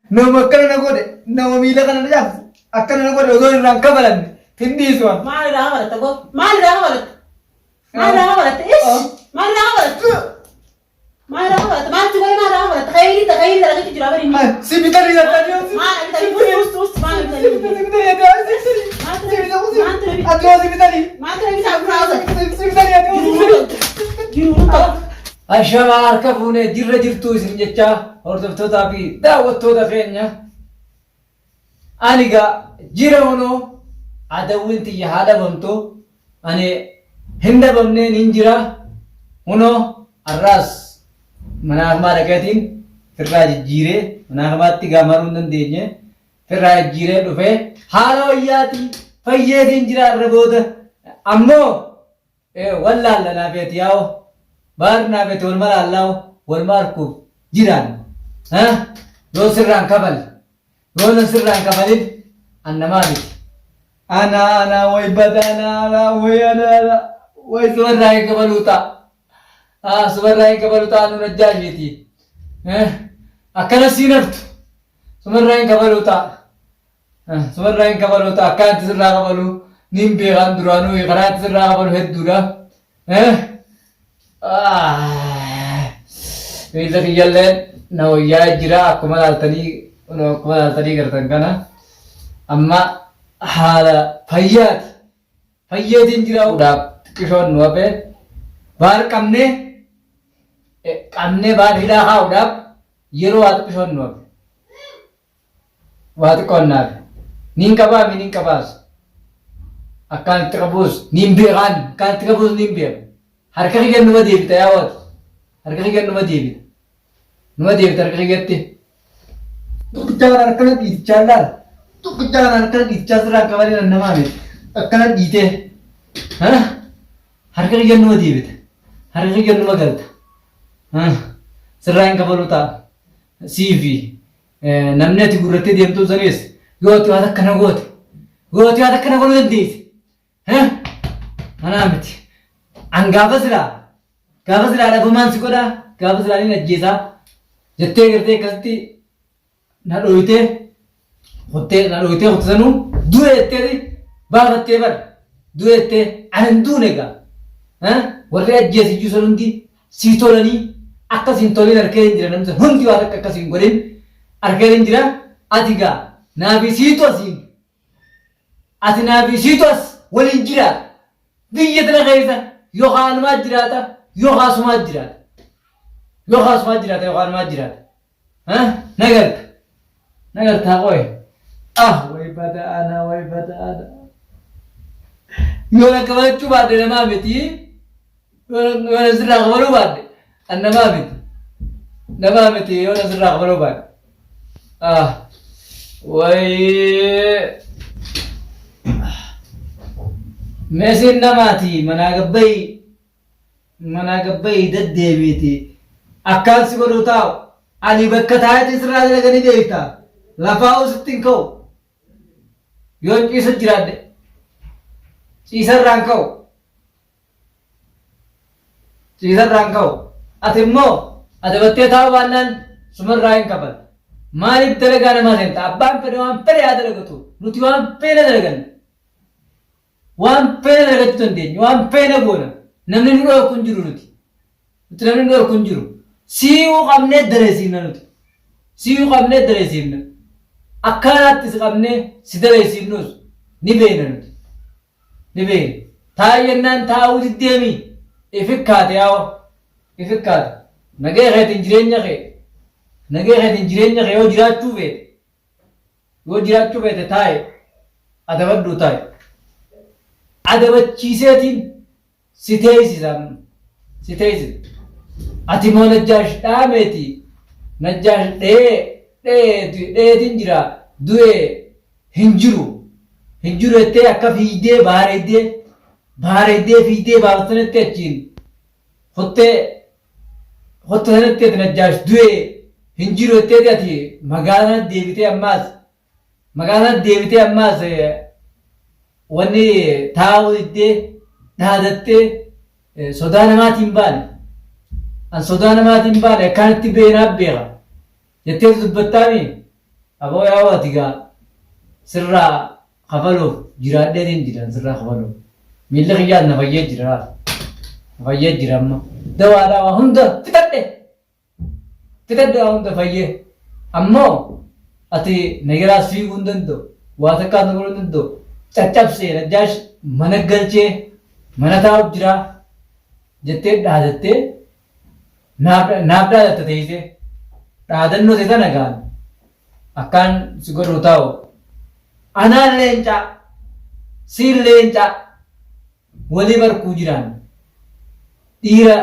nama akkana na godhe nama miila kana na jaamse akkana na godhe osoo irraan kafalanne tindiisu waan. Maalirraa baratta goo? Maalirraa baratta? Maalirraa baratta? Maalirraa baratta? Maalirraa baratta? Maalti godhe maalirraa baratta? Kayyidita laga jira bari. Si bitanii nyaatanii yoo si. Maal bitanii? Uus maal bitanii? Si bitanii nyaatanii. Ati yoo si bitanii. Maaltu bitaa gurraaza? Si bitanii nyaatanii. Jiruudha. Ashamaa harka fuunee jirra jirtuu isin jechaa hordoftootaa fi daawwattoota keenya. Ani gaa jira honoo adawwiin tiyya haa dhabamtu ani hin dhabamneen hin jira honoo arraas manaafamaa dhaqeetiin firraa jijjiiree manaafamaatti gaamaruu hin dandeenye firraa jijjiiree dhufee haala wayyaatii fayyeetiin jira irra booda ammoo wallaalla naafeeti yaa'oo baar naafeeti wal malaallaa wal maarkuuf jiraan yoo sirraan kafal yoo sirraan kafalin annamaa miti. Ana way badana way subarraa hin kafaluuta. Subarraa hin kafaluuta anu najjaashiti. Akkana sii naftu subarraa hin kafaluuta. Subarraa hin kafaluuta akkanatti sirraa kafalu nin beekan duraanuu karaatti sirraa kafalu hedduudha. Miila kiyyalleen na wayyaa jira akkuma laaltanii gartan kana amma haala fayyeetiin jiraa'uudhaaf xiqqishoon nu hafe baar qabnee baar hidhaa kaa'uudhaaf yeroo waa xiqqishoon nu hafe waa xiqqoon naaf niin qabaami niin qabaas akkaan itti qabuus niin beekaan akkaan itti qabuus niin beeku harka kiyyan numa deebita yaawwatu harka kiyyan numa deebita harka kiyyatti. Tokkichaa kana akkana dhiitichaa laala. Tokkichaa kana akkana dhiitichaa sirraan kafalee namaa miti. Akkana dhiitee. Harka kiyyan numa deebita. Harka kiyyan numa galta. Sirraan kafaluu ta'a. Siifi namni ati gurrattee deemtuu sanis yooti waan akkana goote. Yooti waan akkana godhuu dandeesse. Anaa miti. An gaafa silaa dhabumaan si godhaa. Gaafa silaa ni ajjeesaa. Jettee gartee akkasitti na dhoyitee sanuu du'e jetteeti baafattee bar du'e jettee anan duune egaa warri ajjeesiyyuu san hundi sii tolanii akkasiin toliin harkee hin jira namni san hundi waan akka akkasiin godhin harkee hin jira ati gaa naafi siitu asiin ati naafi siitu as waliin jiraata biyya tana keessa yookaan anumaa jiraata yookaan asumaa jiraata yookaan anumaa jiraata nagartaa qoye Way badana. yoo akka barachuu baadde namaa miti yoo sirraa qabaluu baadde an namaa miti yoo sirraa qabaluu baadde way meesiin namaati manaa gabbayii deddeebiiti akkaan si godhuu taa'u ani bakka taa'eeti sirraa dalaganii deebita lafaa usitti hin ka'u yoon ciisa jiraadde ciisarraan ka'u ati immoo ati battee taa'u baannaan sumarraa hin kafal maaliif dalagaa namaa seenta abbaan fedhe waan fedhe haa dalagatu nuti waan feene dalaganna waan feene dalagachuu dandeenya waan feene goona namni nu dhorku hin jiru nuti namni nu dhorku hin jiru si'uu qabnee dareesiifna akkaanaatti si qabnee si dareesiifnus ni beekna nuti taa'ennaan taa'uu diddeemii ifikkaate nagee keetiin jireenya kee yoo jiraachuu feete taa'e adabadhuu taa'e adabachiiseetiin si teessisa ati moo najjaash dhaameeti najjaash dheetiin jira du'e hin jiru jettee akka fiidee baareeddee fiidee baafatanitti achiin hottee sanatti ati najjaash du'e hin jiru jettee ati magaalaa deebitee ammaas wanni taa'uu diddee dhaadattee sodaa namaatiin baane an sodaa namaatiin baane akkanatti beekaa jettee dubbattaami Aboo yaa atigaa sirraa kafaluuf jiraadheetiin jiran sirraa kafaluuf. Miilli kiyyaas na fayyee jira. Na fayyee jira amma. Dawaadhaa waa hunda fixadhe. Fixadhe waa hunda fayyee. Ammoo ati nagiraas fiiguu hin danda'u. Waa takkaas na godhuu hin danda'u. Caccabsee najjaash mana galchee mana taa'uuf jira jettee dhaadattee naaf dhaadatta teessee dhaadannoo ta'e sana gaan akkaan si godhuu taa'u. Anaan leencaa siin leencaa walii barkuu jiraan dhiira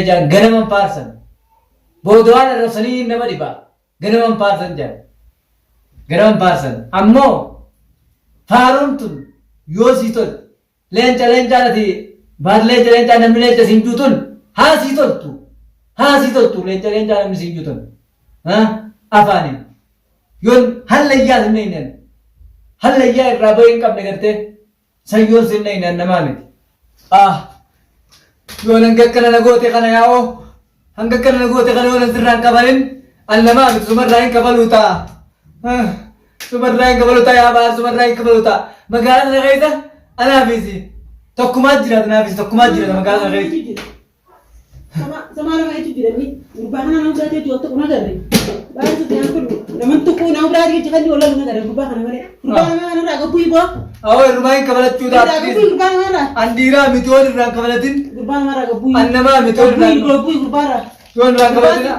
jaan ganaman faarsan boodawaan arrabsanii nama dhibaa ganaman faarsan jaan. Ganaman faarsan ammoo faaruun tun yoo sii tol leencaa ati baat leencaa namni leenca siin juutun haa sii toltu leencaa namni siin juutun afaaniin yoon hallayyaa sin neenyaan hallayyaa irraa bahee hin qabne gartee sayyoon sin neenyaan namaa miti. Yoon hanga akkana na goote kana yaa'oo hanga akkana na goote kana yoon asirraa hin qabalin an namaa miti sumarraa hin qabaluu ta'a. Sumarraa hin qabaluu ta'a yaa baar sumarraa hin qabaluu ta'a. Magaalaa sana keessa anaafisi tokkumaa jiraata naafisi tokkumaa jiraata magaalaa sana keessa. Sama nama itu tidak ni, gurbaan nama berarti jual tu kuna garre. Baru tu yang perlu. Nama tu kuna nama berarti jangan jual lagi garre. Gurbaan nama ni. Gurbaan nama raga bui bo. Awal rumah yang kabalat cuda. Raga bui gurbaan nama. Andira mituan orang kabalatin. Gurbaan nama raga bui. Annama mituan orang. Bui gurbaan. Tuan orang kabalatin.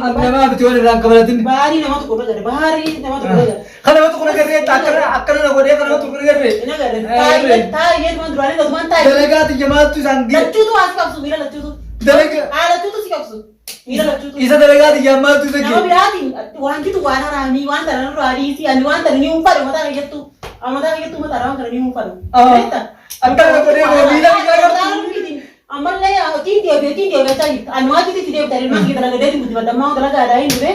Annama mituan orang kabalatin. Bahari nama tu kuna garre. Bahari nama tu kuna garre. Kalau tu kuna garre, takkan akan nak boleh kalau tu kuna garre. Ina garre. Tai ye teman durani tu teman tai. Delegat jemaat tu sanggi. Lacu tu asyik aku mira lacu tu. Delegat. Lacu tu sih aku. Mira lacu tu. Isa delegat jemaat tu sanggi. Nama berarti. Tuan kita wana rani, wan taran rani si, anu wan taran ni umpan, mata lagi tu. Amata lagi tu mata orang taran ni umpan. Akan nak boleh bila kita Amal le tin dia cari. Anu aja tu dia cari mak kita lagi dari bukti pada mau talaga ada ini be.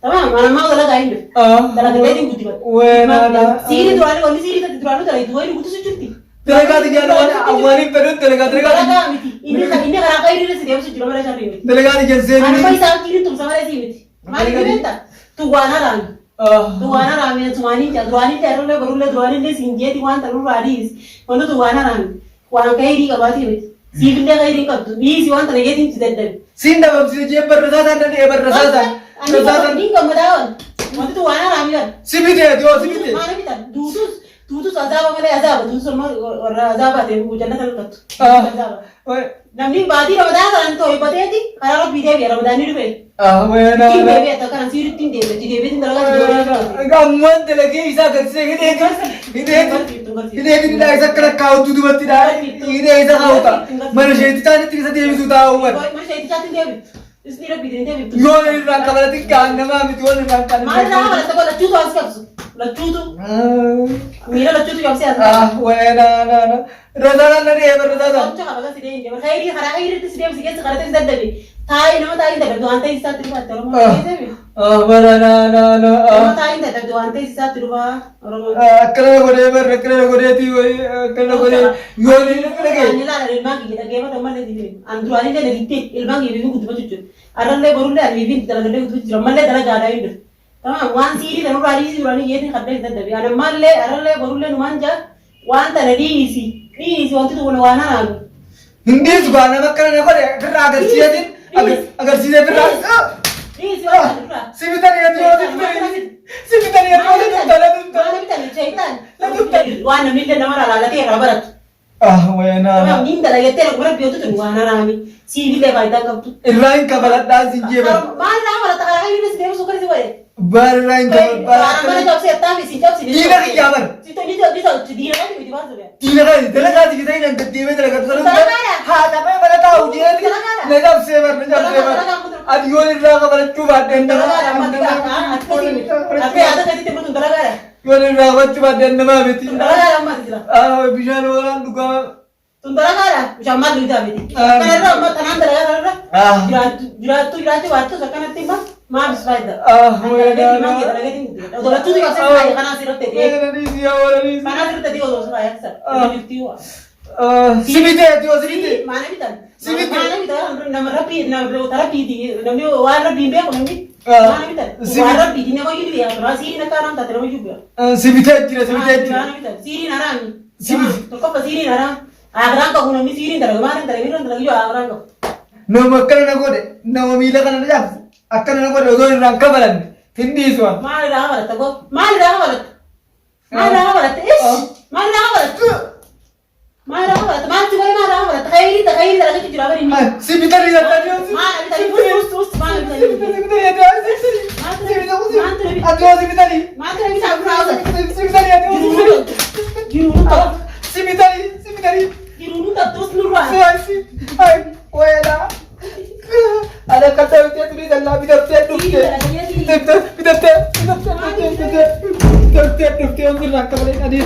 Tamam, mana mau talaga ini. Talaga dari bukti pada. Wena. Siri tu ada, kali siri tu ada tu itu butuh secuti. Delegat jemaat awalin perut delegat. Talaga miti. Ini kerana ini le setiap sejuta mereka cari miti. Delegat jensen. Anu paisa kiri tu sama le sih miti. Mari kita tu wana rani. Tuwana rami tuwani terus le baru le tuwani le sinje tuwan terus radis. Kalau tuwana rami, wana kairi kabati miti. Sibil le kairi kabtu. Ini siwan terus jadi tidak. Sinda babsi je berrasasan dan dia berrasasan. Rasasan. Ini kemudahan. Waktu tuwana rami kan. Sibite dia sibite. Mana kita? Dutus azab mana azab? Dutus sama orang azab ada hujan nak terus. Namni badi Ramadan kan tu ibadah ni. Kalau bidai biar Ramadan ni dulu. Wena. Tin bebe atau kan siri tin debe. Jadi bebe tin terlalu jauh. Gamman lagi isa kerja ini tidak isa kerja kau tu dua tidak ini isa kau tak. Manusia itu tadi tidak dia bisa tahu kan. Manusia itu cakap debe. Istirahat bidai debe. Yo ini orang kabar itu kan nama itu orang kan. Mana mana tak boleh lacu tu asal. Lacu tu. Mira lacu tu yang siapa? Wena na. Rasasan dari apa rasasan? Cakap apa sih dia? Kairi hari itu sih dia sekarang itu sudah debe. Tai nama tai tak ada antai sisa terima orang mana debe. Mana na. Nama tai tak ada antai sisa terima orang mana. Kerana kode ti, kerana kode. Yo ni lagi. Ini lah ilmu kita game teman ni sih. Android ni ada titik ilmu ini pun kutu cuci. Ada le baru le ada ini dalam ada kutu cuci. Ramai le dalam ada ini. Tamam, wan siri dalam rali ini ni kerja kita tapi. Ada mal le, ada le baru le numanja. Wan tanah di isi waktu tu wana lagi. Hindi juga nama kerana kode. Kerana agar siapa ni, agar siapa berasa. Isi wana. Sibita ni ada. Mana kita ni cerita. Wana ni le nama rala lagi rabarat. Wena. Tamam, ni dah lagi terus berapa biar tu wana rami. Siri le baita kau tu. Irlain kabalat dah sinje ber. Mana rala tak ada ini sih suka sih boleh. Barlain kabalat. Mana job saya tahu sih job sih. Ina kiya ber. Situ ni job dia kan di mana tu ya. Ina kan, delagat kita ini nak ketiwe delagat. Delagat. Ha, tapi mana tahu dia ni. Negap sever. Adi yo ni raga kabalat cuba dan. Tapi ada kali temu tu delagat. Yo ni raga cuba dan nama beti. Delagat amat sih lah. Bisa orang duga. Delagat, macam mana itu beti. Karena amat tanam delagat. Jurat waktu sekarang timbang. Maaf spider. Wena. Udah tu juga saya karena sirap tadi. Wena ni siapa ni? Mana sirap tadi udah saya sir. Itu. Sibite dia sibite. Mana kita? Sibite. Mana kita? Nama rapi di. Nama warna bimbe apa ni? Maal bitan? Warra bitin nama yudi ya. Rasiri nak karam tak terlalu juga. Si bitaa jira, si bitaa jira. Maal bitan? Siri narami. Siri. Tokko siri naram. Agarang kau guna mi siri ntar kemarin ntar ini ntar lagi agarang kau. Nama akkana na godhe, nama miila kana na jaabse, akkana na godhe osoo irraan kabalanne, hindiisu waan. Maal dah barat kau? Maal dah barat? Maal dah barat? Ish. Maal dah barat? Maal dah barat? Maal cuma maal dah barat? Kairi tak lagi tu jaga ini. Si bitaa jira, Maal bitan? Terus maal bitan? si bitaa jira, adoo si bitaa jira. Maal tu lagi tak berapa? Si bitaa jira, Juru si bitaa jira. Juru tak terus nurut. Ay, wala. Ada kata dia tulis dalam bidapte dufte. Bidapte. Untuk nak kembali tadi.